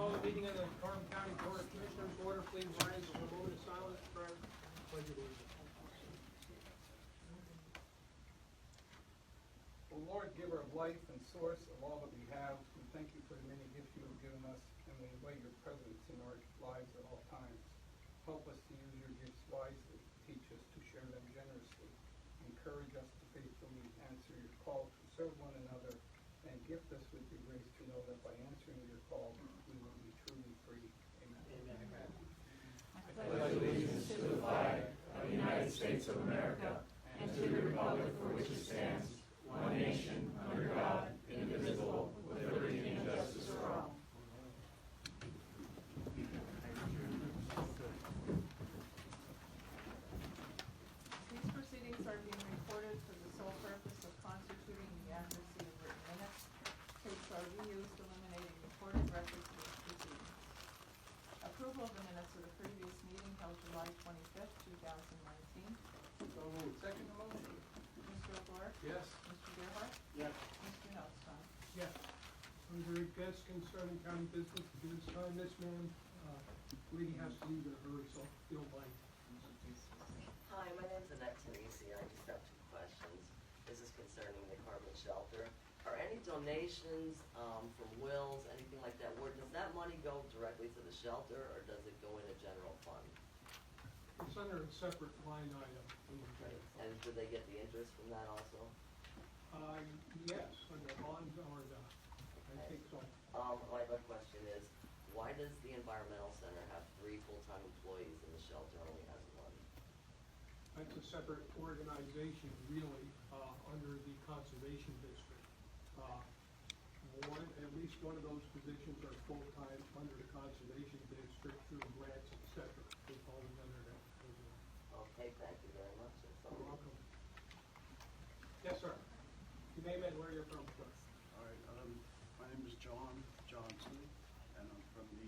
Call the meeting of the Carbon County Board of Commissioners order. Please rise for a moment of silence for our pledge of allegiance. O Lord, giver of life and source of all that we have, we thank you for the many gifts you have given us, and we invite your presence in our lives at all times. Help us to use your gifts wisely, teach us to share them generously, encourage us to faithfully answer your call to serve one another, and gift us with your grace to know that by answering your call, we will be truly free. Amen. Amen. I pledge allegiance to the flag of the United States of America and to the republic for which it stands, one nation, under God, indivisible, with liberty and justice for all. These proceedings are being recorded for the sole purpose of constituting the accuracy of written minutes. Tapes are reused, eliminating recorded records of these proceedings. Approval of the minutes of the previous meeting held July 25th, 2019. So moved. Second motion. Mr. O'Gore? Yes. Mr. Gerhart? Yes. Mr. Notstein? Yes. Under events concerning county business, at this time, this man, lady has to leave in a hurry, so feel like. Hi, my name's Annette Tenisi. I just have two questions. This is concerning the carbon shelter. Are any donations from wills, anything like that, where does that money go directly to the shelter, or does it go in a general fund? It's under a separate line item in the general fund. And do they get the interest from that also? Yes, under bonds or the, I think so. My other question is, why does the environmental center have 3 full-time employees and the shelter only has 1? That's a separate organization, really, under the conservation district. At least one of those positions are full-time under the conservation district through grants, et cetera. They fall under that. Okay, thank you very much. That's all. You're welcome. Yes, sir. Your name and where you're from, sir. All right, my name is John Johnson, and I'm from the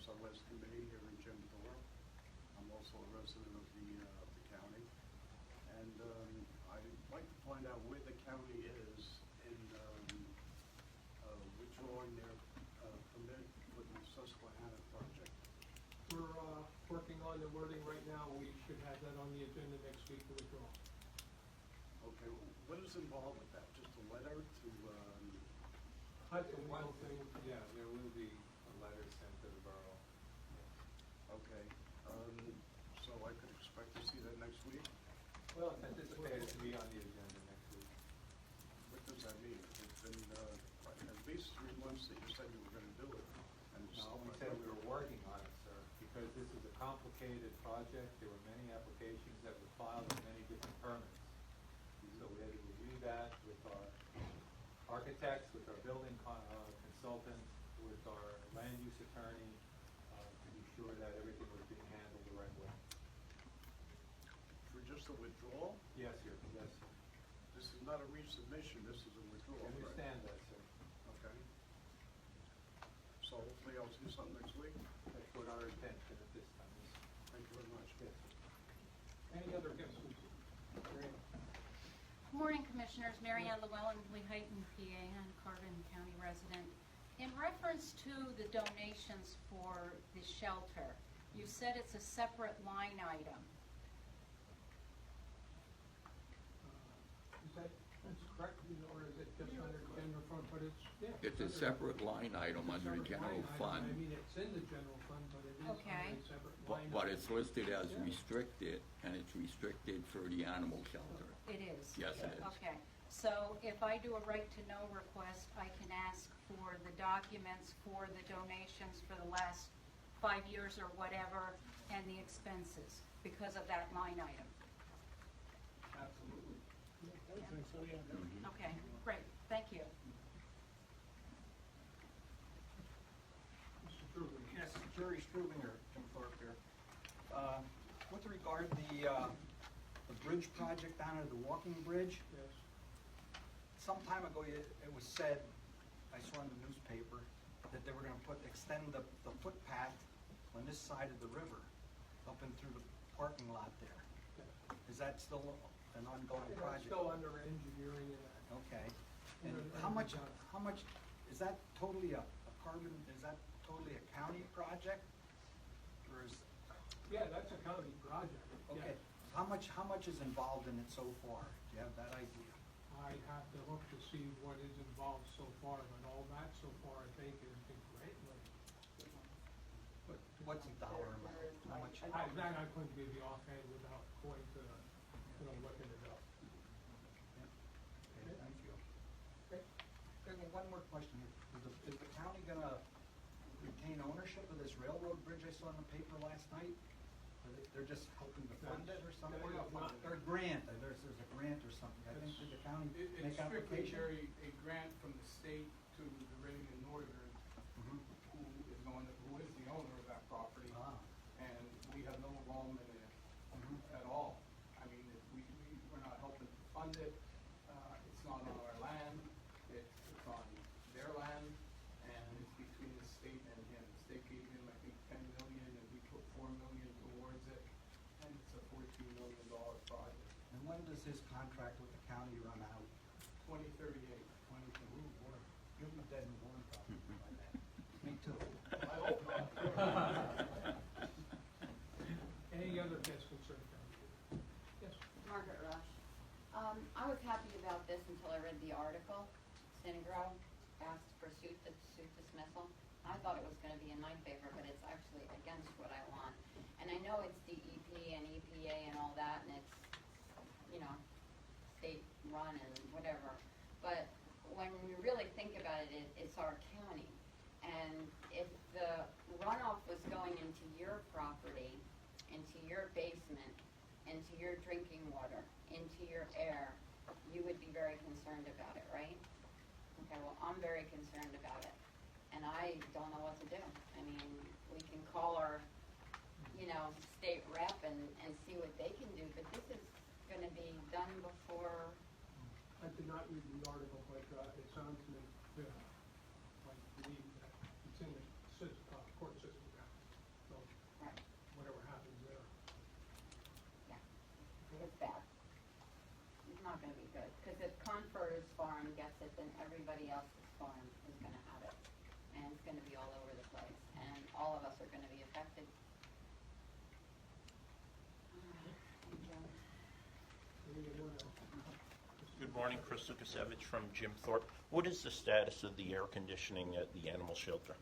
SOS Committee here in Jim Thorpe. I'm also a resident of the county, and I'd like to find out where the county is in withdrawing their permit for the Susquehanna project. We're working on the wording right now. We should have that on the agenda next week to withdraw. Okay, what is involved with that? Just a letter to, That's a wild thing. Yeah, there will be a letter sent to the borough. okay, so I could expect to see that next week? Well, it's anticipated to be on the agenda next week. What does that mean? It's been at least 3 months that you said you were going to do it. And it's No, still we not said done. we were working on it, sir, because this is a complicated project. There were many applications that were filed and many different permits. So we had to review that with our architects, with our building consultant, with our land use attorney, to be sure that everything was being handled the right way. For just a withdrawal? Yes, sir. Yes, sir. This is not a resubmission, this is a withdrawal. I right? understand that, sir. Okay. So hopefully I'll see something next week. That's what our intention at this time is. Thank you very much. Yes, sir. Any other guests? Great. Good morning, Commissioners. Mary Ann Llewellyn, Lehighton, PA, and Carbon County resident. In reference to the donations for the shelter, you said it's a separate line item. That's correct, or is it just under the general fund, but it's, yeah. It's a separate line item under the Separate general line item. I fund, mean, it's in the general fund, but it is Okay. under a separate line. but it's listed as Yeah. restricted, and it's restricted for the animal shelter. It is? Yes, it is. Okay. So if I do a right-to-know request, I can ask for the documents for the donations for the last 5 years or whatever, and the expenses because of that line item? Absolutely. Okay, great. Thank you. Mr. Truby. Yes, Jerry Strubinger, Jim Thorpe here. With regard to the bridge project down at the walking bridge, Yes. some time ago it was said, I saw in the newspaper, that they were going to extend the footpath on this side of the river up and through the parking lot there. Is that still an ongoing It's project? still under engineering and that. Okay. And how much, is that totally a carbon, is that totally a county project? Or is, Yeah, that's a county project. okay, Yes. how much is involved in it so far? Do you have that idea? I have to look to see what is involved so far, but all that so far, I think, has been great. What's the dollar amount? How much? That I couldn't give you offhand without going to, looking it up. Okay, thank you. Okay, well, one more question here. Is the county gonna retain ownership of this railroad bridge I saw in the paper last night? They're just hoping to fund it or something? Or grant, there's a grant or something. I think, did the county It's make strictly application? a grant from the state to the Reagan Northern, Mhm. who is the owner of that property. Ah. And we have no involvement in it Mhm. at all. I mean, we're not helping to fund it. It's not on our land. It's on their land, and it's between the state and him. The state gave him, I think, 10 million, and we put 4 million towards it, and it's a $14 million project. And when does his contract with the county run out? 2038. Ooh, boy, you'll be dead and born probably by then. Me too. I hope not. Any other guest concern? Yes. Margaret Rush. I was happy about this until I read the article. Synagro asked for suit dismissal. I thought it was gonna be in my favor, but it's actually against what I want. And I know it's DEP and EPA and all that, and it's, state run and whatever. But when you really think about it, it's our county. And if the runoff was going into your property, into your basement, into your drinking water, into your air, you would be very concerned about it, right? Okay, well, I'm very concerned about it, and I don't know what to do. I mean, we can call our, state rep and see what they can do, but this is gonna be done before. I did not read the article, but it sounds to me, like, believe that it's in the court system now. So, Right. whatever happens there. Yeah, it's bad. It's not gonna be good, because if Confer's farm gets it, then everybody else's farm is gonna have it. And it's gonna be all over the place, and all of us are gonna be affected. Thank you. Anyone else? Good morning, Chris Lukasevich from Jim Thorpe. What is the status of the air conditioning at the animal shelter?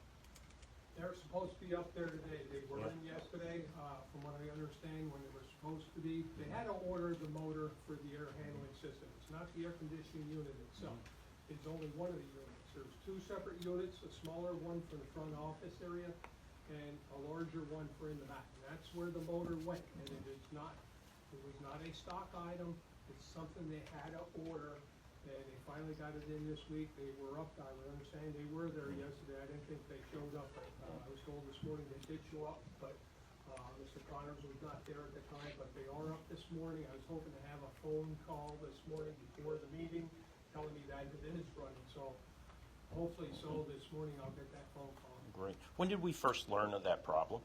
They're supposed to be up there today. They were in yesterday, from what I understand, when they were supposed to be. They had to order the motor for the air handling system. It's not the air conditioning unit itself. It's only one of the units. There's two separate units, a smaller one for the front office area and a larger one for in the back. And that's where the motor went, and it was not a stock item. It's something they had to order, and they finally got it in this week. They were up, I would understand, they were there yesterday. I didn't think they showed up, but I was told this morning they did show up, but Mr. Connors was not there at the time, but they are up this morning. I was hoping to have a phone call this morning before the meeting telling me that it is running, so hopefully so this morning I'll get that phone call. Great. When did we first learn of that problem?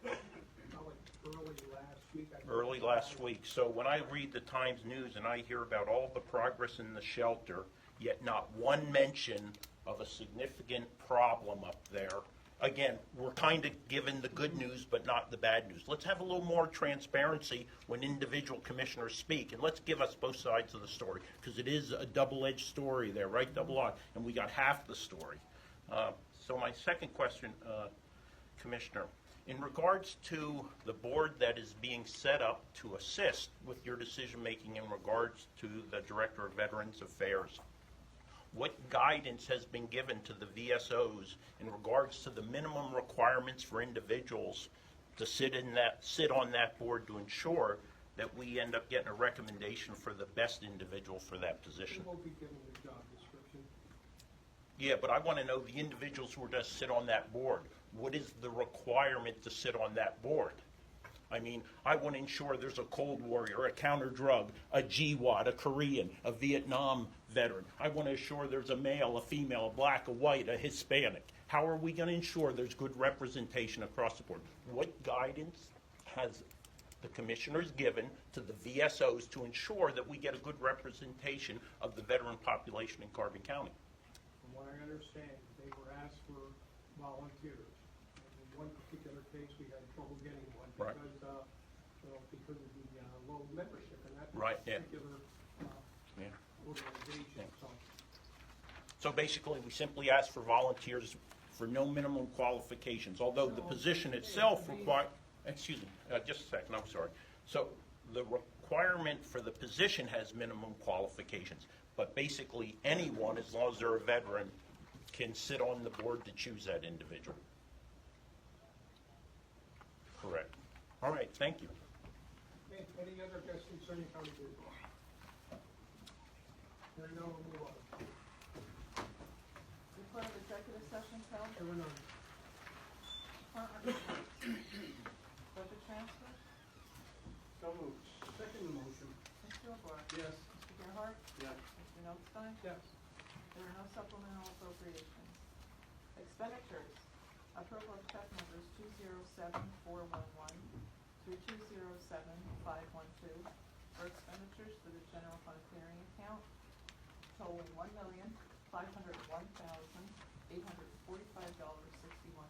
Probably early last week. I think. Early last week. So when I read the Times News and I hear about all the progress in the shelter, yet not one mention of a significant problem up there, again, we're kind of given the good news but not the bad news. Let's have a little more transparency when individual commissioners speak, and let's give us both sides of the story, because it is a double-edged story there, right? Double-edged, and we got half the story. So my second question, Commissioner, in regards to the board that is being set up to assist with your decision-making in regards to the Director of Veterans Affairs, what guidance has been given to the VSOs in regards to the minimum requirements for individuals to sit on that board to ensure that we end up getting a recommendation for the best individual for that position? We won't be given the job description. Yeah, but I want to know the individuals who are going to sit on that board. What is the requirement to sit on that board? I mean, I want to ensure there's a Cold Warrior, a counter-drug, a GWAT, a Korean, a Vietnam veteran. I want to ensure there's a male, a female, a black, a white, a Hispanic. How are we going to ensure there's good representation across the board? What guidance has the commissioners given to the VSOs to ensure that we get a good representation of the veteran population in Carbon County? From what I understand, they were asked for volunteers. In one particular case, we had trouble getting one Right. because, because of the low membership in that Right, yeah. particular Yeah. organization, so. So basically, we simply ask for volunteers for no minimum qualifications, although the position itself excuse me, just a second, I'm sorry. So the requirement for the position has minimum qualifications, but basically anyone, as long as they're a veteran, can sit on the board to choose that individual. Correct. All right, thank you. Okay, any other questions concerning county business? Hearing none, we'll move on. Report of executive session held. Hearing none. Department reports. Budget transfer. So moved. Second motion. Mr. O'Gore. Yes. Mr. Gerhart. Yes. Mr. Notstein. Yes. There are no supplemental appropriations. Expenditures. Approval of check numbers 207411 through 207512 for expenditures for the general fund clearing account totaling $1,501,845.61.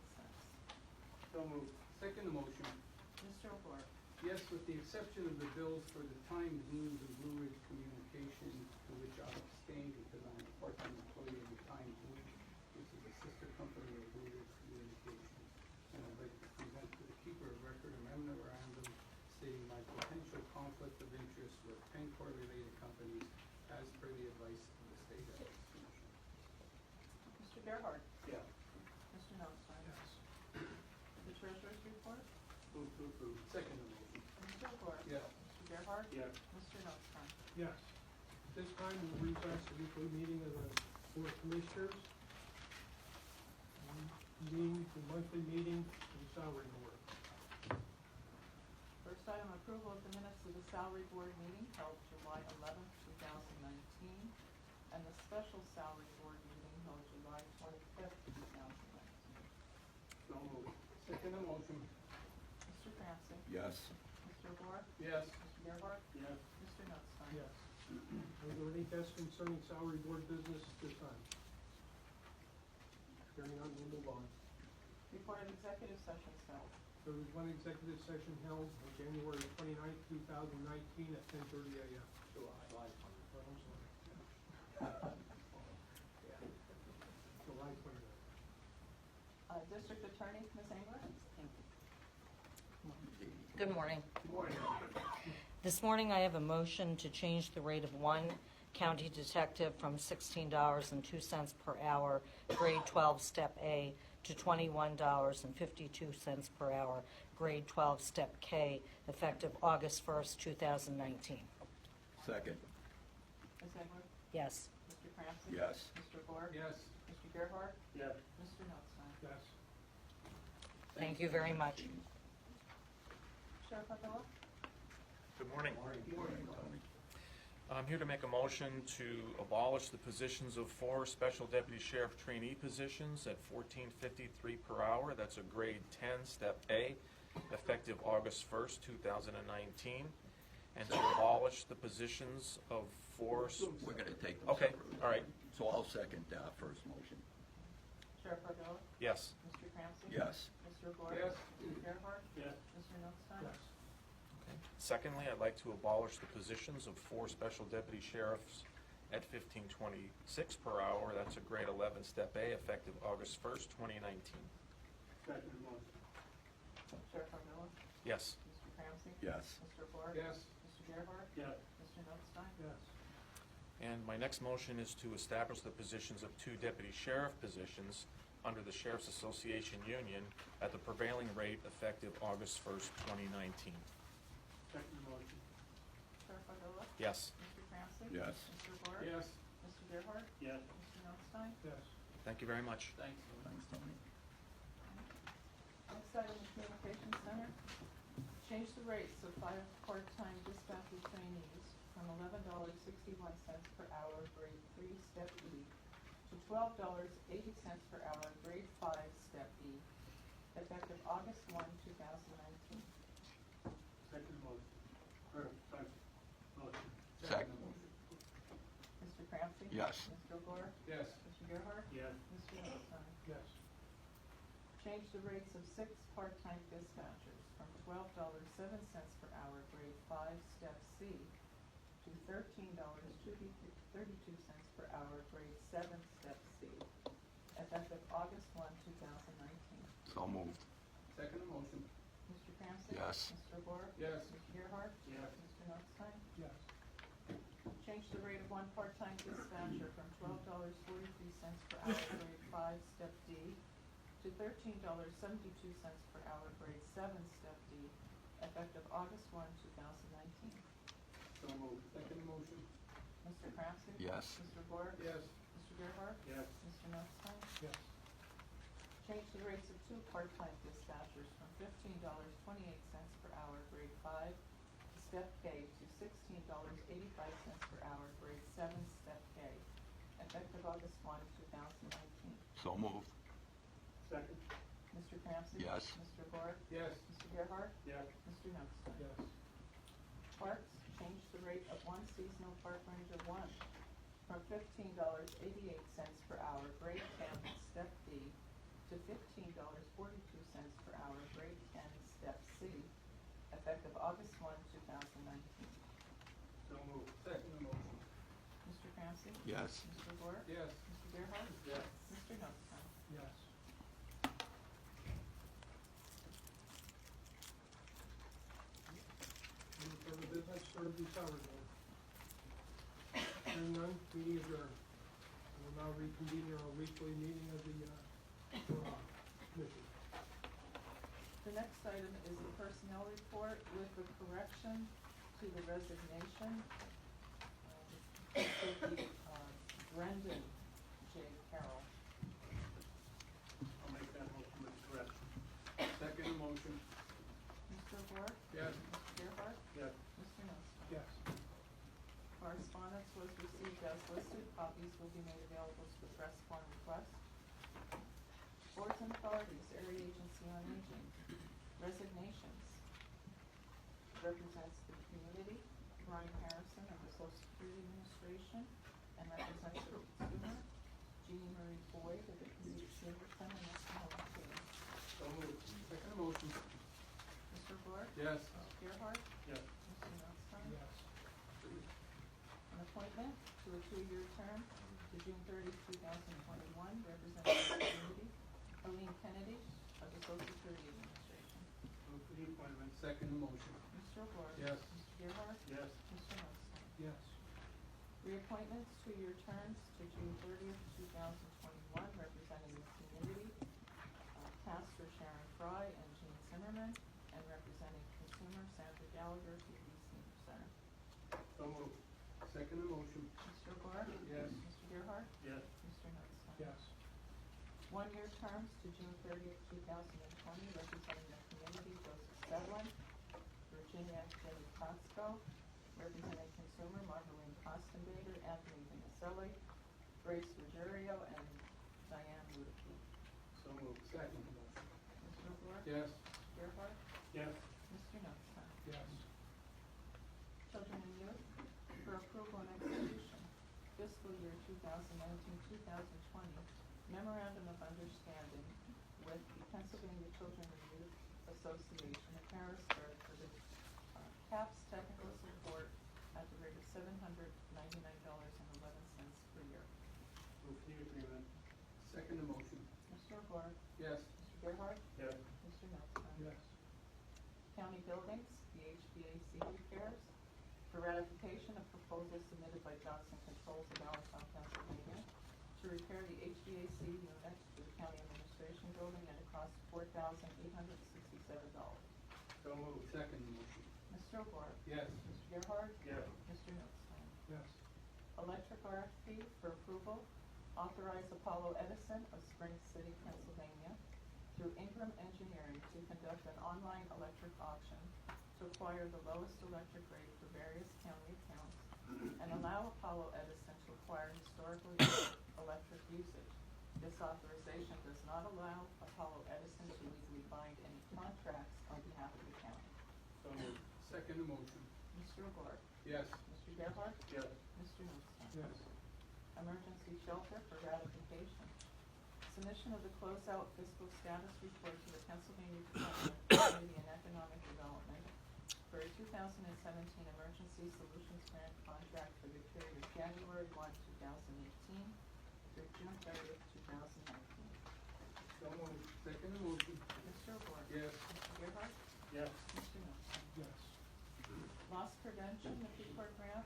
So moved. Second motion. Mr. O'Gore. Yes, with the exception of the bills for the Times News and Blue Ridge Communication, to which I abstain because I'm a part-time employee of the Times News, which is a sister company of Blue Ridge Communications. And I'd like to present to the keeper of record a memorandum stating my potential conflict of interest with PENCOR-related companies as per the advice of the State Ethics Commission. Mr. Gerhart. Yeah. Mr. Notstein. Yes. The treasurer's report. Move to approve. Second motion. Mr. O'Gore. Yes. Mr. Gerhart. Yes. Mr. Notstein. Yes. This time we'll recess the weekly meeting of the Board of Commissioners. The monthly meeting of the Salary Board. First item, approval of the minutes of the salary board meeting held July 11th, 2019, and the special salary board meeting held July 25th, 2019. So moved. Second motion. Mr. Francis. Yes. Mr. O'Gore. Yes. Mr. Gerhart. Yes. Mr. Notstein. Yes. Are there any tests concerning salary board business this time? Hearing none, we'll move on. Report of executive sessions held. There was one executive session held on January 29th, 2019 at 10:30 a.m. July 29th. July 29th. District Attorney, Ms. Engler. Good morning. Good morning. This morning, I have a motion to change the rate of one county detective from $16.02 per hour, grade 12, step A, to $21.52 per hour, grade 12, step K, effective August 1st, 2019. Second. Ms. Engler. Yes. Mr. Francis. Yes. Mr. O'Gore. Yes. Mr. Gerhart. Yes. Mr. Notstein. Yes. Thank you very much. Sheriff Abdullah. Good morning. Good morning. I'm here to make a motion to abolish the positions of 4 special deputy sheriff trainee positions at $14.53 per hour. That's a grade 10, step A, effective August 1st, 2019. And to abolish the positions of 4... We're going to take them Okay, separately. all right. So I'll second first motion. Sheriff Abdullah. Yes. Mr. Francis. Yes. Mr. O'Gore. Yes. Mr. Gerhart. Yes. Mr. Notstein. Yes. Okay. Secondly, I'd like to abolish the positions of 4 special deputy sheriffs at $15.26 per hour. That's a grade 11, step A, effective August 1st, 2019. Second motion. Sheriff Abdullah. Yes. Mr. Francis. Yes. Mr. O'Gore. Yes. Mr. Gerhart. Yes. Mr. Notstein. Yes. And my next motion is to establish the positions of 2 deputy sheriff positions under the Sheriff's Association Union at the prevailing rate effective August 1st, 2019. Second motion. Sheriff Abdullah. Yes. Mr. Francis. Yes. Mr. O'Gore. Yes. Mr. Gerhart. Yes. Mr. Notstein. Yes. Thank you very much. Thanks. Thanks, Tony. Next item, the Communications Center. Change the rates of 5 part-time dispatcher trainees from $11.61 per hour, grade 3, step E, to $12.80 per hour, grade 5, step E, effective August 1, 2019. Second motion. Second motion. Second. Mr. Francis. Yes. Mr. O'Gore. Yes. Mr. Gerhart. Yes. Mr. Notstein. Yes. Change the rates of 6 part-time dispatchers from $12.07 per hour, grade 5, step C, to $13.32 per hour, grade 7, step C, effective August 1, 2019. So moved. Second motion. Mr. Cranston? Yes. Mr. Bohr? Yes. Mr. Gerhart? Yes. Mr. Notstein? Yes. Change the rate of 1 part-time dispatcher from $12.43 per hour, grade 5, step D, to $13.72 per hour, grade 7, step D, effective August 1, 2019. So moved. Second motion. Mr. Craftsy? Yes. Mr. Bohr? Yes. Mr. Gerhart? Yes. Mr. Notstein? Yes. Change the rates of 2 part-time dispatchers from $15.28 per hour, grade 5, step K, to $16.85 per hour, grade 7, step K, effective August 1, 2019. So moved. Second. Mr. Cranston? Yes. Mr. Bohr? Yes. Mr. Gerhart? Yes. Mr. Notstein? Yes. Parks, change the rate of 1 seasonal park ranger 1 from $15.88 per hour, grade 10, step D, to $15.42 per hour, grade 10, step C, effective August 1, 2019. So moved. Second motion. Mr. Cranston? Yes. Mr. Bohr? Yes. Mr. Gerhart? Yes. Mr. Notstein? Yes. Any further business for the summer then? Hearing none, meeting adjourned. We will now reconvene our weekly meeting of the, commission. The next item is the personnel report with the correction to the resignation. This would be Brendan J. Carroll. I'll make that motion with correction. Second motion. Mr. Bohr? Yes. Mr. Gerhart? Yes. Mr. Notstein? Yes. Correspondence was received as listed. Copies will be made available to the press upon request. Boards and authorities, Area Agency on Aging. Resignations. Represents the community, Brian Harrison of the Social Security Administration, and represents the consumer, Jeannie Marie Boyd of the Senior Center Nursing Home team. So moved. Second motion. Mr. Bohr? Yes. Mr. Gerhart? Yes. Mr. Notstein? Yes. An appointment to a 2-year term to June 30, 2021, representing the community, Helene Kennedy of the Social Security Administration. Move for the appointment. Second motion. Mr. O'Gore? Yes. Mr. Gerhart? Yes. Mr. Notstein? Yes. Reappointments, 2-year terms to June 30th, 2021, representing the community, Pastor Sharon Fry and Jean Zimmerman, and representing consumer, Sandra Gallagher, TV Senior Center. So moved. Second motion. Mr. O'Gore? Yes. Mr. Gerhart? Yes. Mr. Notstein? Yes. 1-year terms to June 30th, 2020, representing the community, Joseph Sedlin, Virginia Jenny Costco, representing consumer, Marguerite Costenbader, Anthony Vinicelli, Grace Ruggiero, and Diane Ludicky. So moved. Second motion. Mr. O'Gore? Yes. Gerhart? Yes. Mr. Notstein? Yes. Children and Youth, for approval and execution, fiscal year 2019-2020, memorandum of understanding with the Pennsylvania Children and Youth Association of Harrisburg for the CAPS technical support at the rate of $799.11 per year. Move for the agreement. Second motion. Mr. O'Gore? Yes. Mr. Gerhart? Yes. Mr. Notstein? Yes. County buildings, the HVAC repairs, for ratification of proposal submitted by Johnson Controls of Allentown, Pennsylvania, to repair the HVAC unit to the county administration building at a cost of $4,867. So moved. Second motion. Mr. O'Gore? Yes. Mr. Gerhart? Yes. Mr. Notstein? Yes. Electric RFP for approval, authorize Apollo Edison of Spring City, Pennsylvania, through Ingram Engineering to conduct an online electric auction to acquire the lowest electric rate for various county accounts and allow Apollo Edison to acquire historically electric usage. This authorization does not allow Apollo Edison to legally bind any contracts on behalf of the county. So moved. Second motion. Mr. O'Gore? Yes. Mr. Gerhart? Yes. Mr. Notstein? Yes. Emergency shelter for ratification. submission of the closeout fiscal status report to the Pennsylvania Department of Community and Economic Development for a 2017 Emergency Solutions Grant contract for the period of January 1, 2018 through June 30th, 2019. So moved. Second motion. Mr. O'Gore? Yes. Mr. Gerhart? Yes. Mr. Knutson? Yes. Loss prevention, the P-Court grant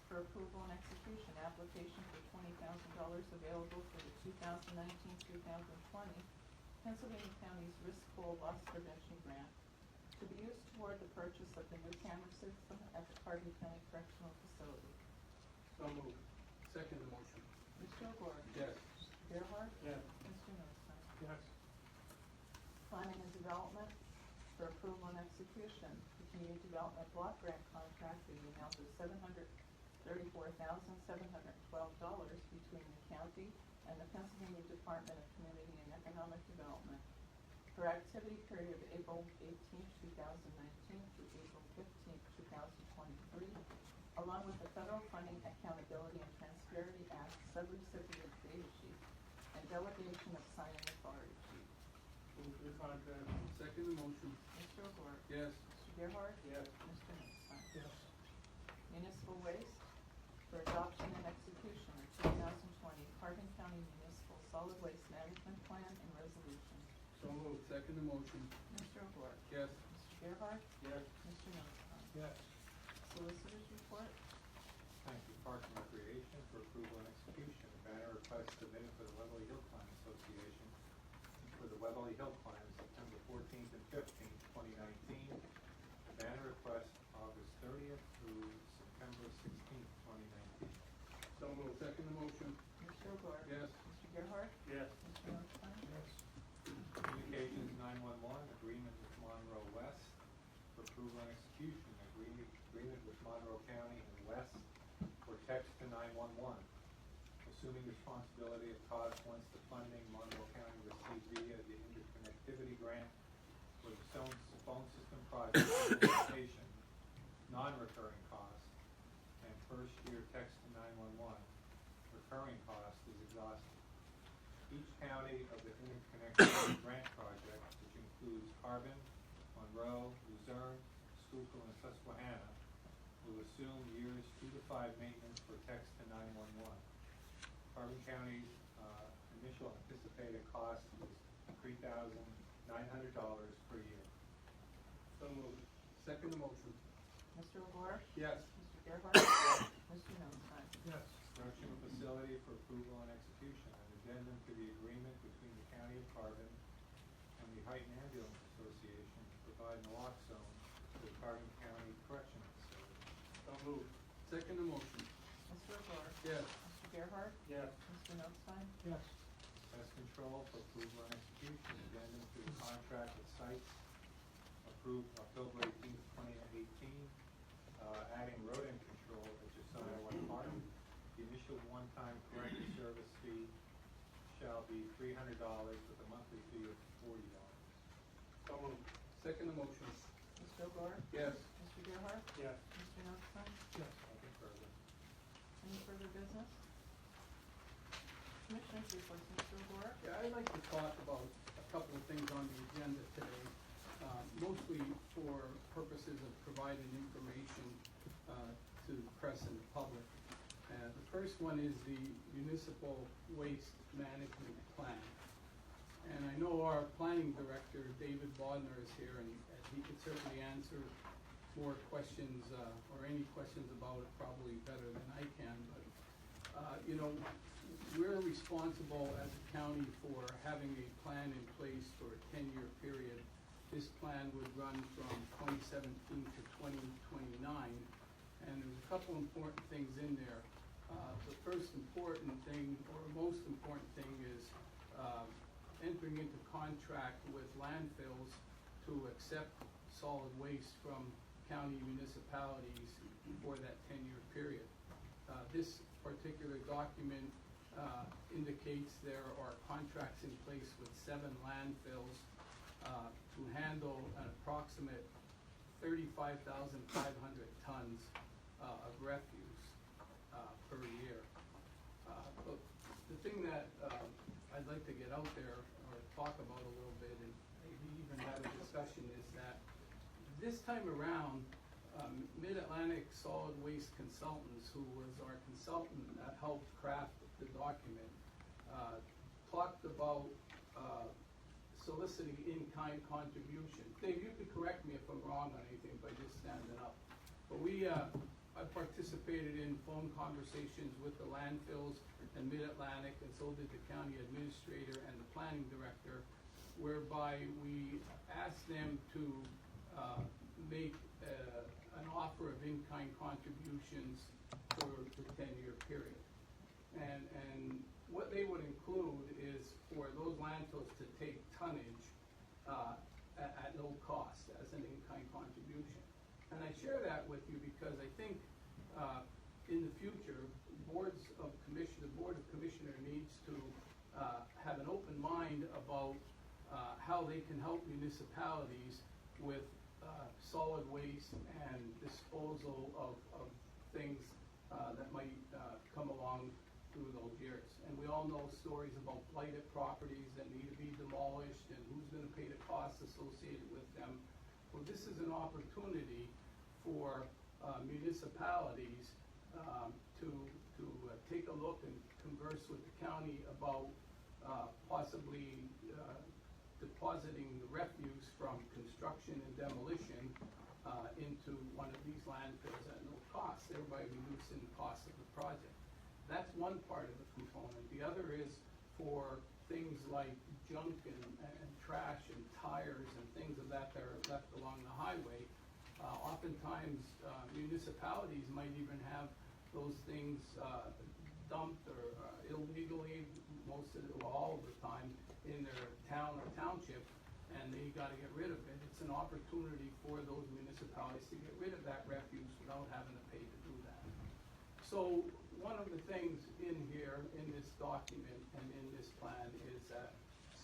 for approval and execution, application for $20,000 available for the 2019-2020 Pennsylvania County's Risk Pool Loss Prevention Grant to be used toward the purchase of the new camera system at the Carbon County Correctional Facility. So moved. Second motion. Mr. O'Gore? Yes. Mr. Gerhart? Yes. Mr. Knutson? Yes. Planning and Development for approval and execution, the Community Development Block Grant contract in the amount of $734,712 between the county and the Pennsylvania Department of Community and Economic Development for activity period of April 18th, 2019 through April 15th, 2023, along with the Federal Funding Accountability and Transparency Act subrecipient data sheet and delegation of signing authority sheet. Move for the contract. Second motion. Mr. O'Gore? Yes. Mr. Gerhart? Yes. Mr. Knutson? Yes. Municipal waste for adoption and execution of 2020 Carbon County Municipal Solid Waste Management Plan and Resolution. So moved. Second motion. Mr. O'Gore? Yes. Mr. Gerhart? Yes. Mr. Knutson? Yes. Solicitors report. Thank you. Parks and Recreation for approval and execution. A banner request submitted for the Weatherly Hill Climb Association for the Weatherly Hill Climb September 14th and 15th, 2019. The banner request August 30th through September 16th, 2019. So moved. Second motion. Mr. O'Gore? Yes. Mr. Gerhart? Yes. Mr. Knutson? Yes. Communications 911, agreement with Monroe West for approval and execution. Agreement with Monroe County and West for text to 911. Assuming responsibility of cost once the funding Monroe County received via the interconnectivity grant for the phone system project implementation, non-recurring cost, and first year text to 911. Recurring cost is exhausted. Each county of the interconnectivity grant project, which includes Carbon, Monroe, Luzerne, Schuylkill, and Susquehanna, will assume years 2 to 5 maintenance for text to 911. Carbon County's initial anticipated cost is $3,900 per year. So moved. Second motion. Mr. O'Gore? Yes. Mr. Gerhart? Mr. Knutson? Yes. Construction facility for approval and execution. An addendum to the agreement between the County of Carbon and the Heighton Ambulance Association to provide naloxone to the Carbon County Correctional Facility. So moved. Second motion. Mr. O'Gore? Yes. Mr. Gerhart? Yes. Mr. Knutson? Yes. Pest control for approval and execution. Addendum to the contract with sites approved October 18th, 2018, adding rodent control at Josiah White Park. The initial one-time corrective service fee shall be $300 with a monthly fee of $40. So moved. Second motion. Mr. O'Gore? Yes. Mr. Gerhart? Yes. Mr. Knutson? Yes. Nothing further. Any further business? Commissioners reports, Mr. O'Gore? Yeah, I'd like to talk about a couple of things on the agenda today, mostly for purposes of providing information to the press and the public. The first one is the Municipal Waste Management Plan. And I know our planning director, David Bodnar, is here, and he could certainly answer more questions, or any questions about it probably better than I can. But, you know, we're responsible as a county for having a plan in place for a 10-year period. This plan would run from 2017 to 2029, and there's a couple important things in there. The first important thing, or most important thing, is entering into contract with landfills to accept solid waste from county municipalities for that 10-year period. This particular document indicates there are contracts in place with 7 landfills to handle an approximate 35,500 tons of refuse per year. But the thing that I'd like to get out there or talk about a little bit and maybe even have a discussion is that this time around, Mid-Atlantic Solid Waste Consultants, who was our consultant that helped craft the document, talked about soliciting in-kind contribution. Dave, you could correct me if I'm wrong on anything by just standing up. But I participated in phone conversations with the landfills and Mid-Atlantic, and so did the county administrator and the planning director, whereby we asked them to make an offer of in-kind contributions for the 10-year period. And what they would include is for those landfills to take tonnage at no cost as an in-kind contribution. And I share that with you because I think in the future, the Board of Commissioner needs to have an open mind about how they can help municipalities with solid waste and disposal of things that might come along through those years. And we all know stories about blighted properties that need to be demolished and who's going to pay the costs associated with them. Well, this is an opportunity for municipalities to take a look and converse with the county about possibly depositing the refuse from construction and demolition into one of these landfills at no cost, thereby reducing the cost of the project. That's one part of the component. The other is for things like junk and trash and tires and things of that are left along the highway. Oftentimes, municipalities might even have those things dumped or illegally, all of the time, in their town or township, and they got to get rid of it. It's an opportunity for those municipalities to get rid of that refuse without having to pay to do that. So one of the things in here, in this document and in this plan, is that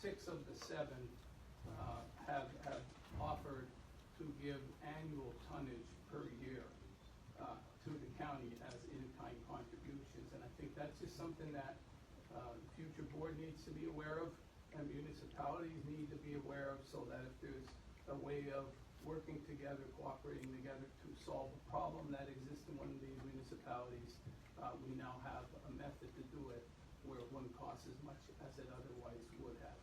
6 of the 7 have offered to give annual tonnage per year to the county as in-kind contributions. And I think that's just something that the future board needs to be aware of, and municipalities need to be aware of, so that if there's a way of working together, cooperating together to solve a problem that exists in one of these municipalities, we now have a method to do it where it wouldn't cost as much as it otherwise would have.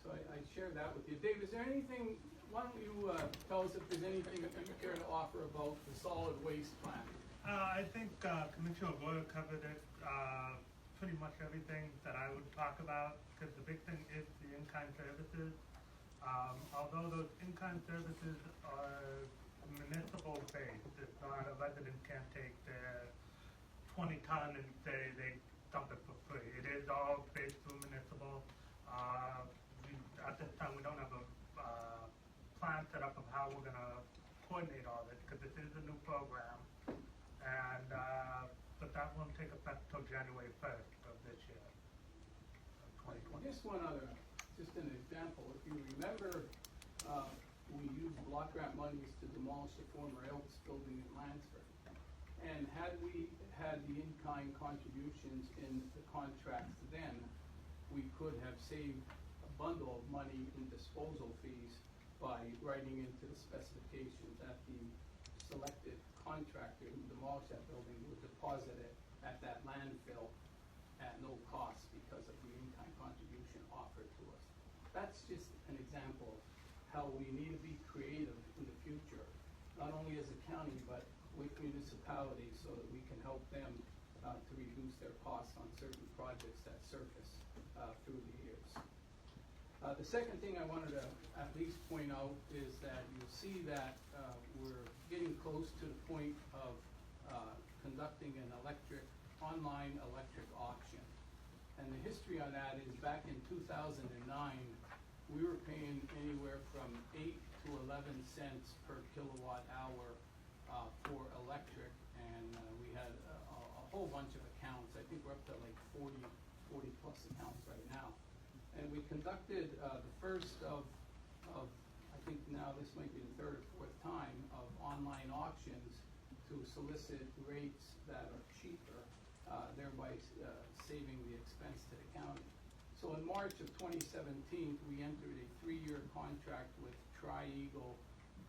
So I share that with you. Dave, is there anything, why don't you tell us if there's anything that you care to offer about the solid waste plan? I think Commissioner Boyle covered it, pretty much everything that I would talk about, because the big thing is the in-kind services. Although those in-kind services are municipal based, it's not a resident can't take their 20 ton and say they dump it for free. It is all based through municipal. At this time, we don't have a plan set up of how we're going to coordinate all this, because this is a new program, and but that won't take effect till January 1st of this year, of 2020. Just one other, just an example. If you remember, we used block grant monies to demolish the former Elks building in Lansford. And had we had the in-kind contributions in the contracts then, we could have saved a bundle of money in disposal fees by writing into the specifications that the selected contractor who demolished that building would deposit it at that landfill at no cost because of the in-kind contribution offered to us. That's just an example of how we need to be creative in the future, not only as a county, but with municipalities, so that we can help them to reduce their costs on certain projects that surface through the years. The second thing I wanted to at least point out is that you'll see that we're getting close to the point of conducting an online electric auction. And the history on that is back in 2009, we were paying anywhere from 8 to 11 cents per kilowatt hour for electric, and we had a whole bunch of accounts. I think we're up to like 40 plus accounts right now. And we conducted the first of I think now this might be the 3rd or 4th time of online auctions to solicit rates that are cheaper, thereby saving the expense to the county. So in March of 2017, we entered a 3-year contract with Tri-Eagle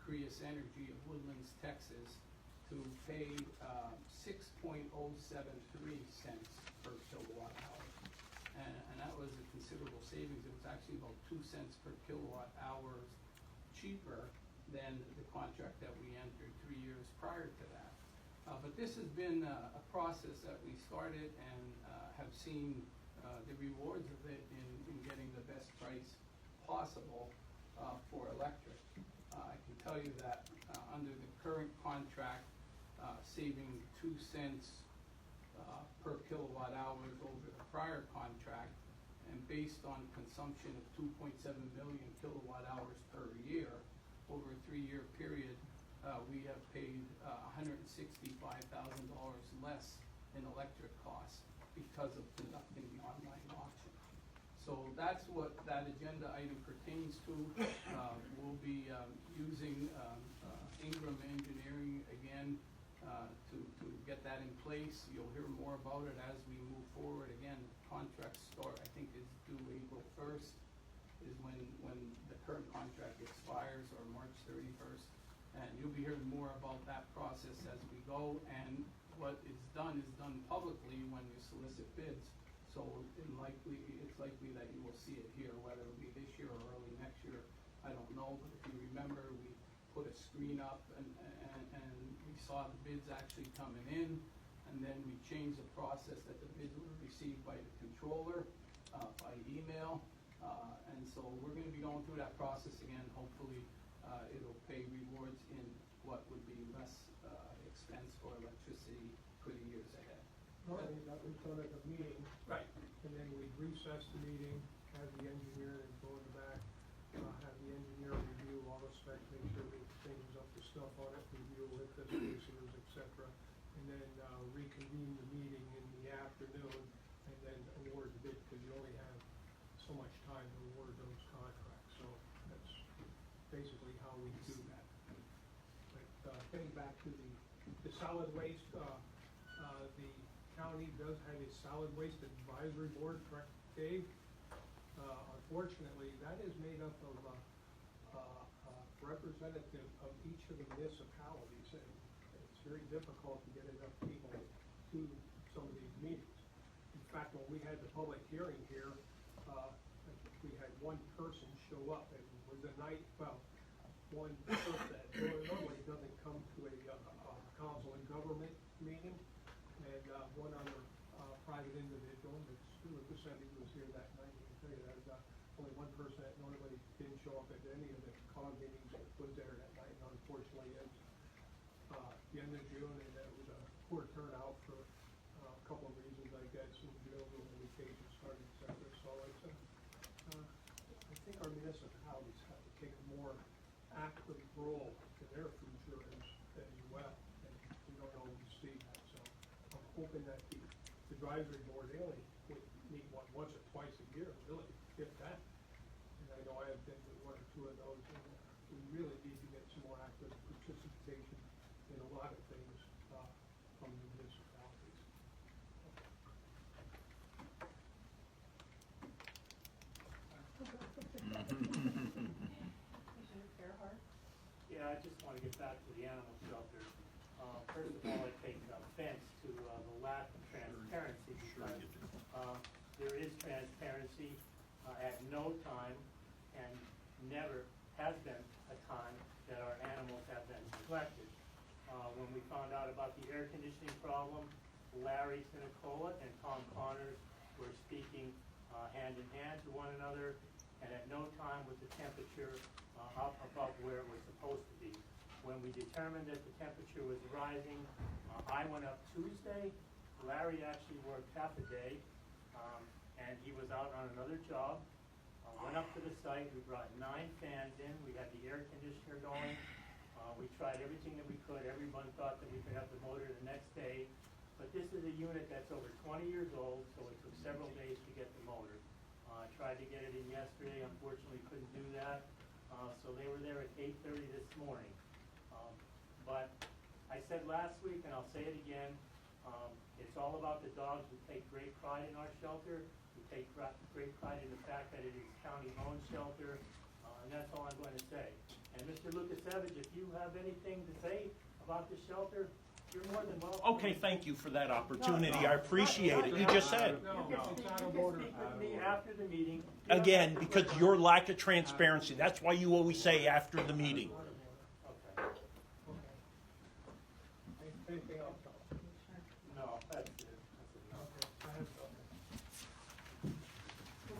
Creus Energy of Woodlands, Texas, to pay 6.073 cents per kilowatt hour. And that was a considerable savings. It was actually about 2 cents per kilowatt hour cheaper than the contract that we entered 3 years prior to that. But this has been a process that we started and have seen the rewards of it in getting the best price possible for electric. I can tell you that under the current contract, saving 2 cents per kilowatt hours over the prior contract, and based on consumption of 2.7 million kilowatt hours per year over a 3-year period, we have paid $165,000 less in electric costs because of conducting the online auction. So that's what that agenda item pertains to. We'll be using Ingram Engineering again to get that in place. You'll hear more about it as we move forward. Again, contract start, I think, is due April 1st, is when the current contract expires, or March 31st. And you'll be hearing more about that process as we go. And what is done publicly when you solicit bids. So it's likely that you will see it here, whether it be this year or early next year, I don't know. But if you remember, we put a screen up and we saw the bids actually coming in, and then we changed the process that the bids were received by the controller, by email. And so we're going to be going through that process again. Hopefully it'll pay rewards in what would be less expense for electricity for the years ahead. Normally, that was done at a meeting. Right. And then we'd recess the meeting, have the engineer, and go in the back, have the engineer review all the specs, make sure everything's up to stuff on it, review with the solicitors, et cetera, and then reconvene the meeting in the afternoon, and then award the bid, because you only have so much time to award those contracts. So that's basically how we do that. But getting back to the solid waste, the county does have a solid waste advisory board, correct, Dave? Unfortunately, that is made up of representative of each of the municipalities, and it's very difficult to get enough people to some of these meetings. In fact, when we had the public hearing here, we had one person show up, and it was a night, well, one person that normally doesn't come to a council and government meeting, and one other private individual, Stuart Buscetti was here that night. I can tell you that only one person that normally didn't show up at any of the COG meetings was there that night. And unfortunately, it's the end of June, and it was a poor turnout for a couple of reasons, I guess. Some jail limitations started, et cetera. So it's I think our municipalities have to take a more active role in their future as well, and we don't always see that. So I'm hoping that the advisory board, they only would meet once or twice a year, really, if that. And I know I have been to one or two of those, and we really need to get some more active participation in a lot of things from the municipalities. Commissioner Gerhart? Yeah, I just want to get back to the animal shelter. First of all, I take offense to the lack of transparency, because there is transparency at no time, and never has been a time that our animals have been neglected. When we found out about the air conditioning problem, Larry Sinicola and Tom Connors were speaking hand in hand to one another, and at no time was the temperature up above where it was supposed to be. When we determined that the temperature was rising, I went up Tuesday. Larry actually worked half a day, and he was out on another job. Went up to the site. We brought 9 fans in. We had the air conditioner going. We tried everything that we could. Everyone thought that we could have the motor the next day. But this is a unit that's over 20 years old, so it took several days to get the motor. I tried to get it in yesterday. Unfortunately, couldn't do that. So they were there at 8:30 this morning. But I said last week, and I'll say it again, It's all about the dogs. We take great pride in our shelter. We take great pride in the fact that it is county-owned shelter, and that's all I'm going to say. And Mr. Lukasevich, if you have anything to say about the shelter, you're more than welcome. Okay, thank you for that opportunity. I appreciate it. You just said it. You can speak with me after the meeting. Again, because your lack of transparency. That's why you always say after the meeting. Okay. Anything else? No, that's it.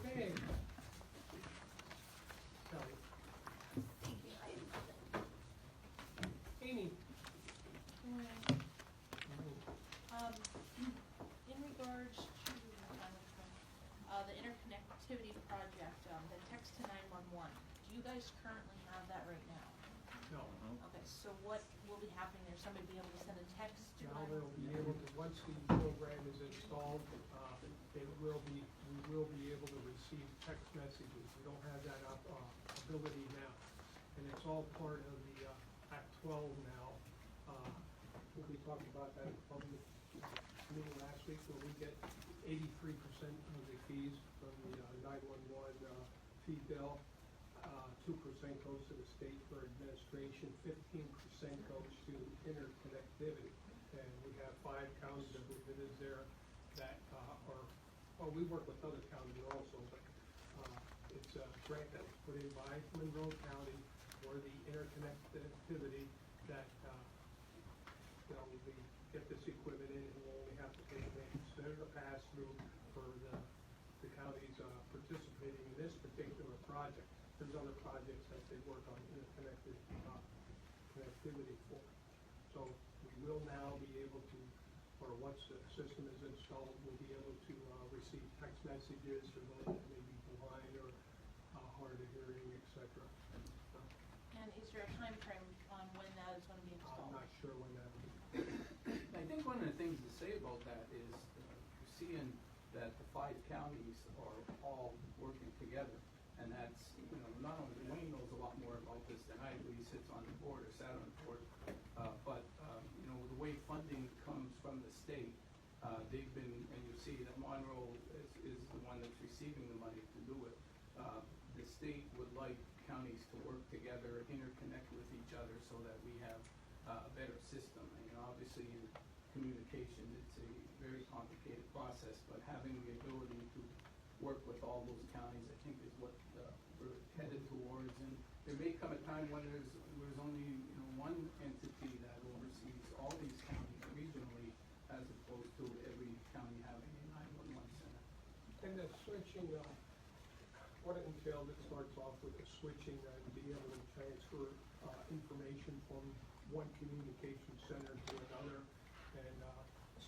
Okay. Kelly. Amy. In regards to the interconnectivity project, the text to 911, do you guys currently have that right now? No. Okay, so what will be happening there? Somebody be able to send a text to Now 911? we'll be able to, once the program is installed, we will be able to receive text messages. We don't have that ability now. And it's all part of the Act 12 now. We talked about that in the public meeting last week, where we get 83% of the fees from the 911 fee bill. 2% goes to the state for administration, 15% goes to interconnectivity. And we have 5 counties that we've been there that well, we work with other counties also, but it's a grant that was put in by Monroe County for the interconnectivity that, we get this equipment in and we'll only have to pay the maintenance. There's a pass-through for the counties participating in this particular project. There's other projects that they work on connectivity for. So we will now be able to, or once the system is installed, we'll be able to receive text messages for those that may be blind or hard of hearing, etc. And is there a time frame on when that is going to be installed? I'm not sure when that will be. I think one of the things to say about that is seeing that the 5 counties are all working together. And that's, not only Wayne knows a lot more about this than I do, he sits on the board or sat on the board, but the way funding comes from the state, they've been, and you see that Monroe is the one that's receiving the money to do it. The state would like counties to work together, interconnect with each other so that we have a better system. And obviously in communication, it's a very complicated process, but having the ability to work with all those counties, I think is what we're headed towards. And there may come a time when there's only one entity that oversees all these counties regionally, as opposed to every county having a 911 center. And the switching, what it entails, it starts off with the switching and being able to transfer information from one communication center to another. And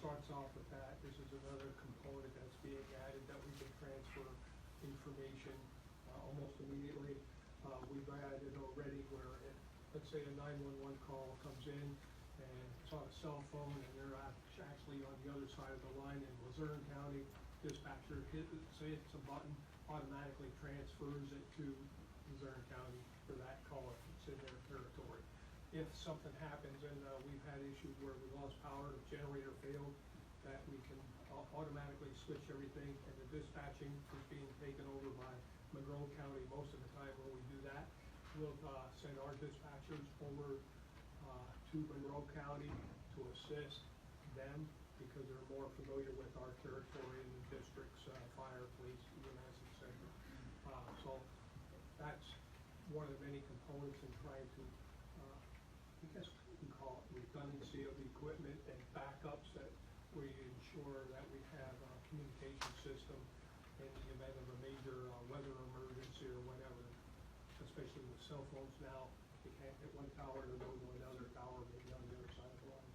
starts off with that. This is another component that's being added that we can transfer information almost immediately. We've added already where, let's say a 911 call comes in and it's on a cell phone and they're actually on the other side of the line in Luzerne County. Dispatcher say it's a button, automatically transfers it to Luzerne County for that call if it's in their territory. If something happens, and we've had issues where we lost power, the generator failed, that we can automatically switch everything, and the dispatching is being taken over by Monroe County most of the time when we do that. We'll send our dispatchers over to Monroe County to assist them because they're more familiar with our territory and the district's fire, police, EMS, etc. So that's one of the many components in trying to, I guess we can call it redundancy of the equipment and backups that we ensure that we have a communication system in the event of a major weather emergency or whatever, especially with cell phones now. You can't hit one tower to go to another tower, maybe on the other side of the line.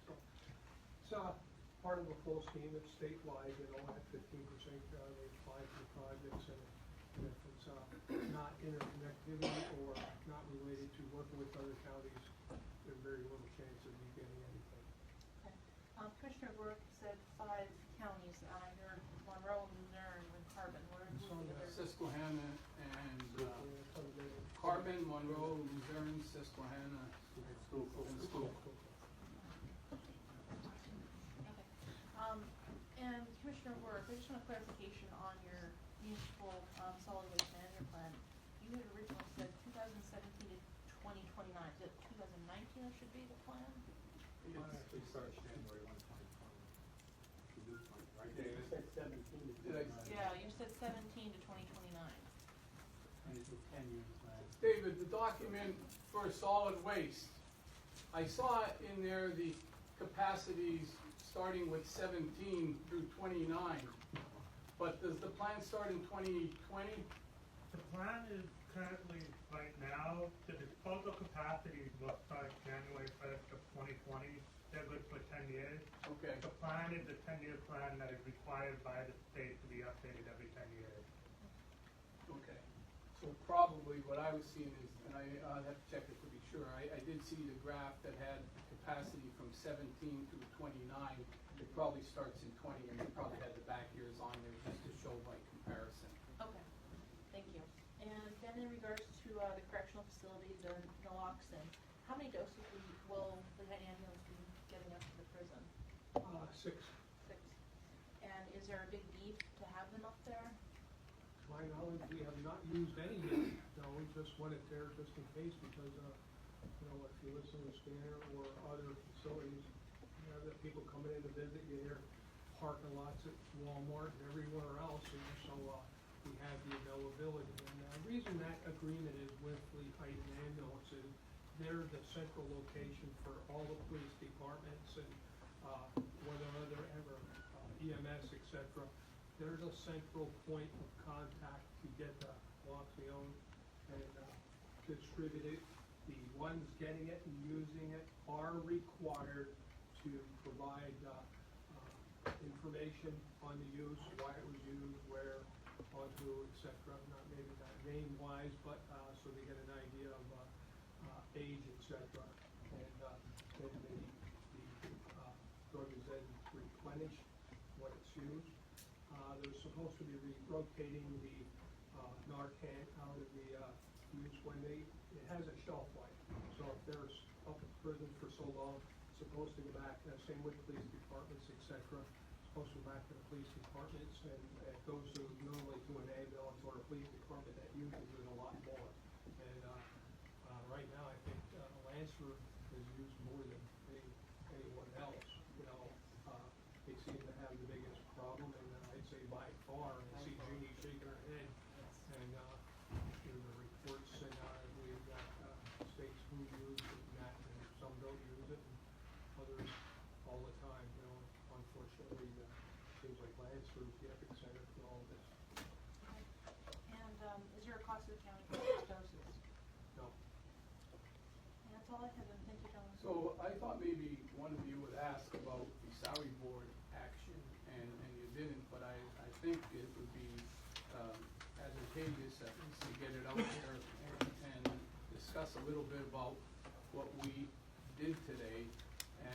So it's part of a full scheme. It's statewide, at 15% they apply for projects, and if it's not interconnectivity or not related to working with other counties, there's very little chance of you getting anything. Okay. Commissioner Rourke said 5 counties. I heard Monroe, Luzerne, and Carbon. Where It's on the the other? Susquehanna and Carbon, Monroe, Luzerne, Susquehanna, and Schuylkill. Okay. And Commissioner Work, I just want a clarification on your municipal solid waste management plan. You had originally said 2017 to 2029. Is it 2019 that should be the plan? The plan actually starts January 1, 2020. The new plan, right, You David? said 17 to Did I- 29. Yeah, you said 17 to 2029. And it's a 10-year plan. David, the document for solid waste, I saw in there the capacities starting with 17 through 29. But does the plan start in 2020? The plan is currently, right now, the disposal capacity will start January 1st of 2020. They're good for 10 years. Okay. The plan is a 10-year plan that is required by the state to be updated every 10 years. Okay. So probably what I was seeing is, and I'll have to check it to be sure, I did see the graph that had capacity from 17 through 29. It probably starts in 20, and they probably had the back years on there just to show by comparison. Okay, thank you. And then in regards to the correctional facility, the naloxone, how many doses will the ambulance be getting up to the prison? 6. 6. And is there a big need to have them up there? To my knowledge, we have not used any yet. No, we just want it there just in case because, if you listen to Scanner or other facilities, the people coming in to visit, you hear parking lots at Walmart and everywhere else, and so we have the availability. And the reason that agreement is with the Heighton Ambulance is they're the central location for all the police departments and whether they're ever EMS, etc. They're the central point of contact to get the naloxone and distribute it. The ones getting it and using it are required to provide information on the use, why it was used, where, on who, etc. Not maybe not name-wise, but so they get an idea of age, etc. And then the drug is then replenished when it's used. They're supposed to be rotating the Narcan out of the use when it has a shelf life. So if they're up in prison for so long, it's supposed to go back, same with police departments, etc. Supposed to go back to the police departments, and it goes to normally to an ambulance or a police department that uses it a lot more. And right now, I think Lancer is used more than anyone else. They seem to have the biggest problem, and I'd say by far, I see Jeannie shaking her head. And through the reports, and we've got states who use it and that, and some don't use it, and others all the time. Unfortunately, it seems like Lancer is the epicenter for all this. And is there a cost to the county for these doses? No. And that's all I have, and thank you, gentlemen. So I thought maybe one of you would ask about the salary board action, and you didn't, but I think it would be advantageous at least to get it out there and discuss a little bit about what we did today.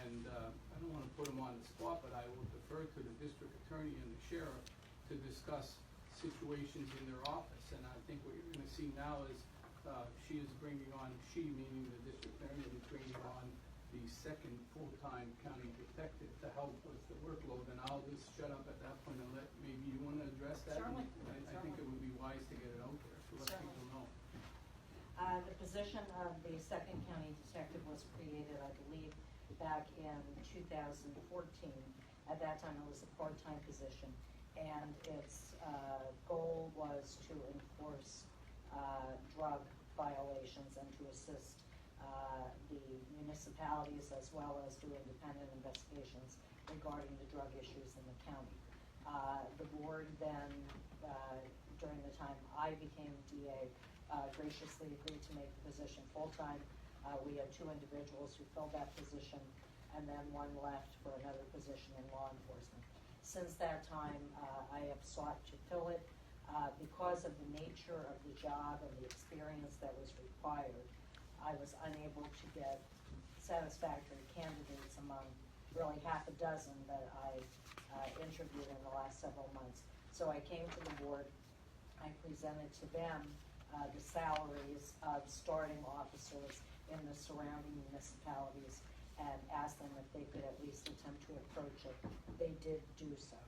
And I don't want to put them on the spot, but I will defer to the district attorney and the sheriff to discuss situations in their office. And I think what you're going to see now is she is bringing on, she meaning the district attorney, is bringing on the second full-time county detective to help with the workload. And I'll just shut up at that point and let, maybe you want to address that? Certainly. I think it would be wise to get it out there to let people know. The position of the second county detective was created, I believe, back in 2014. At that time, it was a part-time position, and its goal was to enforce drug violations and to assist the municipalities as well as do independent investigations regarding the drug issues in the county. The board then, during the time I became DA, graciously agreed to make the position full-time. We had 2 individuals who filled that position, and then one left for another position in law enforcement. Since that time, I have sought to fill it because of the nature of the job and the experience that was required. I was unable to get satisfactory candidates among really half a dozen that I interviewed in the last several months. So I came to the board, I presented to them the salaries of starting officers in the surrounding municipalities and asked them if they could at least attempt to approach it. They did do so.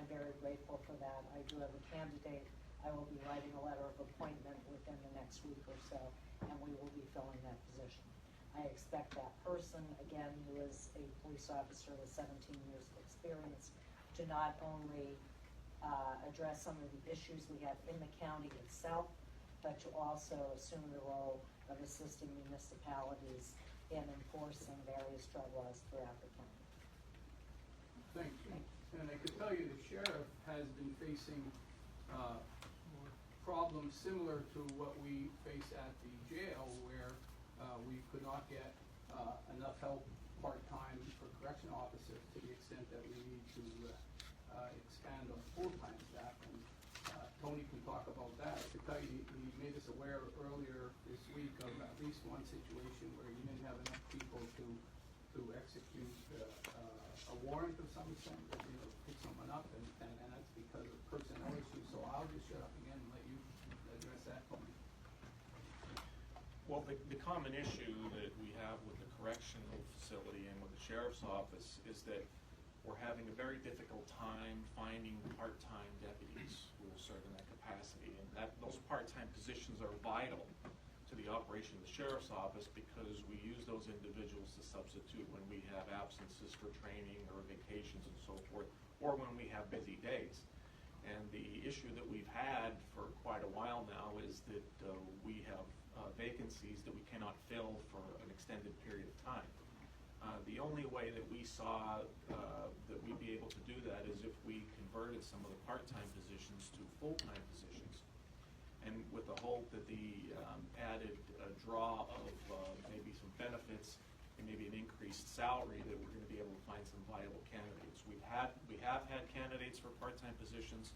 I'm very grateful for that. I do have a candidate. I will be writing a letter of appointment within the next week or so, and we will be filling that position. I expect that person, again, who is a police officer with 17 years of experience, to not only address some of the issues we have in the county itself, but to also assume the role of assisting municipalities in enforcing various drug laws throughout the county. Thank you. And I can tell you the sheriff has been facing problems similar to what we face at the jail, where we could not get enough help part-time for correctional officers to the extent that we need to expand on full-time staff. And Tony can talk about that. I can tell you, he made us aware earlier this week of at least one situation where you didn't have enough people to execute a warrant of some extent, pick someone up, and that's because of personnel issues. So I'll just shut up again and let you address that for me. Well, the common issue that we have with the correctional facility and with the sheriff's office is that we're having a very difficult time finding part-time deputies who will serve in that capacity. And those part-time positions are vital to the operation of the sheriff's office, because we use those individuals to substitute when we have absences for training or vacations and so forth, or when we have busy days. And the issue that we've had for quite a while now is that we have vacancies that we cannot fill for an extended period of time. The only way that we saw that we'd be able to do that is if we converted some of the part-time positions to full-time positions, and with the hope that the added draw of maybe some benefits and maybe an increased salary, that we're going to be able to find some viable candidates. We have had candidates for part-time positions,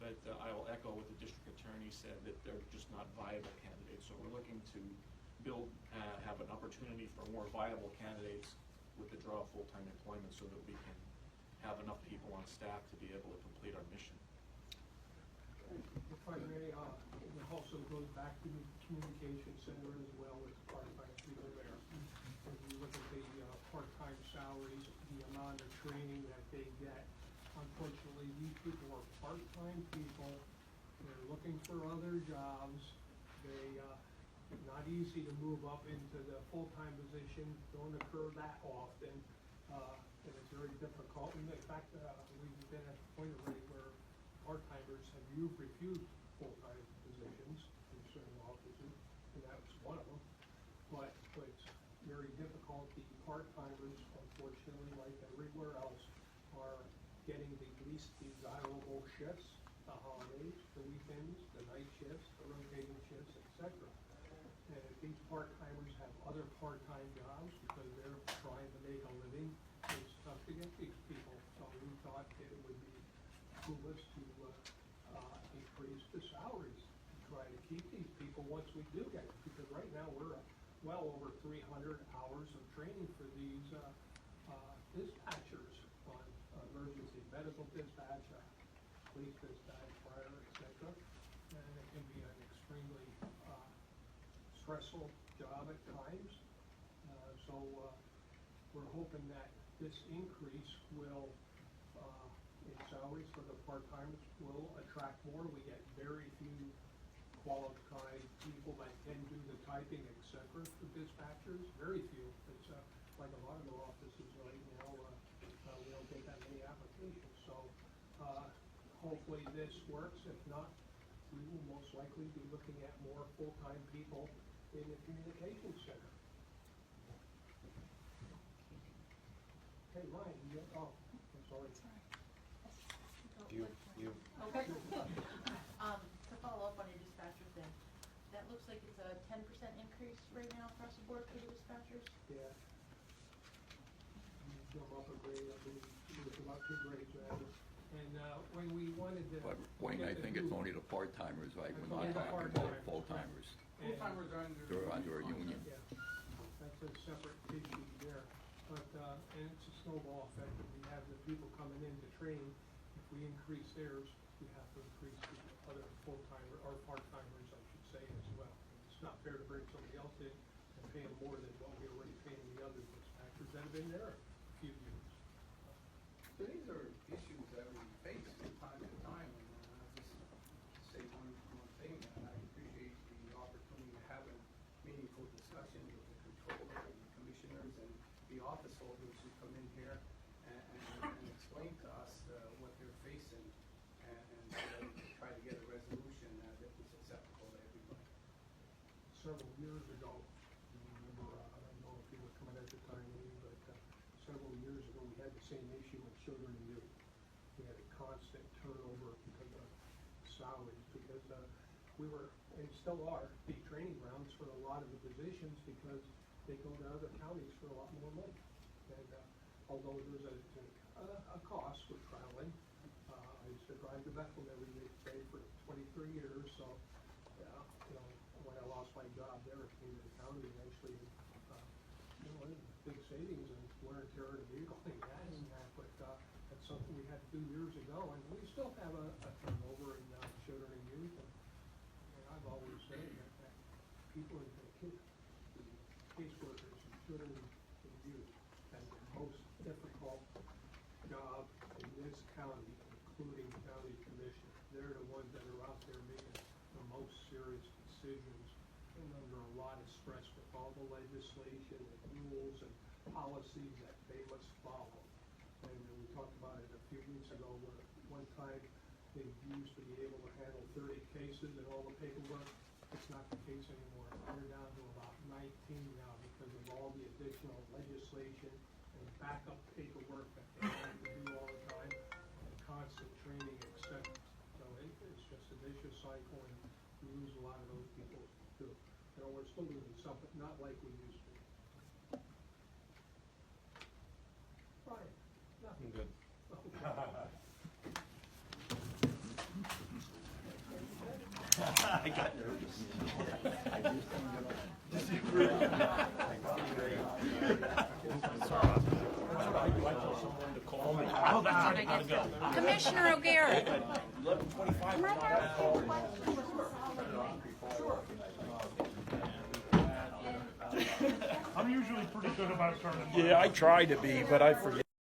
but I will echo what the district attorney said, that they're just not viable candidates. So we're looking to have an opportunity for more viable candidates with the draw of full-time employment, so that we can have enough people on staff to be able to complete our mission. If I may, it also goes back to the communication center as well as part-time people there. When you look at the part-time salaries, the amount of training that they get, unfortunately, these people are part-time people. They're looking for other jobs. It's not easy to move up into the full-time position. Don't occur that often, and it's very difficult. And in fact, we've been at the point already where part-timers have refused full-time positions in certain offices, and that was one of them. But it's very difficult. The part-timers, unfortunately, like everywhere else, are getting the least desirable shifts, the holidays, the weekends, the night shifts, the rotating shifts, etc. And if these part-timers have other part-time jobs because they're trying to make a living, it's tough to get these people. So we thought it would be foolish to increase the salaries to try to keep these people once we do get it. Because right now we're well over 300 hours of training for these dispatchers on emergency medical dispatch, police dispatch, fire, etc. And it can be an extremely stressful job at times. So we're hoping that this increase will, in salaries for the part-timers, will attract more. We get very few qualified people that can do the typing, etc. for dispatchers. Very few. It's like a lot of the offices right now, we don't get that many applications. So hopefully this works. If not, we will most likely be looking at more full-time people in the communications center. Hey, Ryan, I'm sorry. Okay. To follow up on your dispatcher thing, that looks like it's a 10% increase right now across the board for the dispatchers? Yeah. Jump up a grade, I believe, it was about 2 grades rather. And when we wanted to. But Wayne, I think it's only the part-timers, right? We're not talking about full-timers. Full-timers are under. They're under a union. Yeah, that's a separate issue there. But, and it's a snowball effect. If we have the people coming in to train, if we increase theirs, we have to increase the other full-timer, or part-timers, I should say, as well. It's not fair to bring somebody else in and pay them more than what we're already paying the other dispatchers that have been there a few years. So these are issues that we face several years ago, you remember, I don't know if you were coming at the time, Lee, but several years ago, we had the same issue in children and youth. We had a constant turnover because of salaries, because we were, and still are, the training grounds for a lot of the positions because they go to other counties for a lot more money. And although there's a cost for traveling, I used to drive to Bethel every day for 23 years, so you know, when I lost my job there, it came to the county and actually, you know, big savings and wear and tear of the vehicle and that, but that's something we had to do years ago, and we still have a turnover in children and youth. And I've always said that people in the caseworkers and children and youth have the most difficult job in this county, including county commissioner. They're the ones that are out there making the most serious decisions and under a lot of stress with all the legislation and rules and policies that they must follow. And we talked about it a few weeks ago where one time they used to be able to handle 30 cases and all the paperwork. It's not the case anymore. They're down to about 19 now because of all the additional legislation and backup paperwork that they have to do all the time and constant training, etc. So it's just a vicious cycle, and we lose a lot of those people too. You know, we're still doing something not like we used to. Brian, nothing. Good. I got nervous. Commissioner O'Gara. I'm usually pretty good about turning. Yeah, I try to be, but I forget.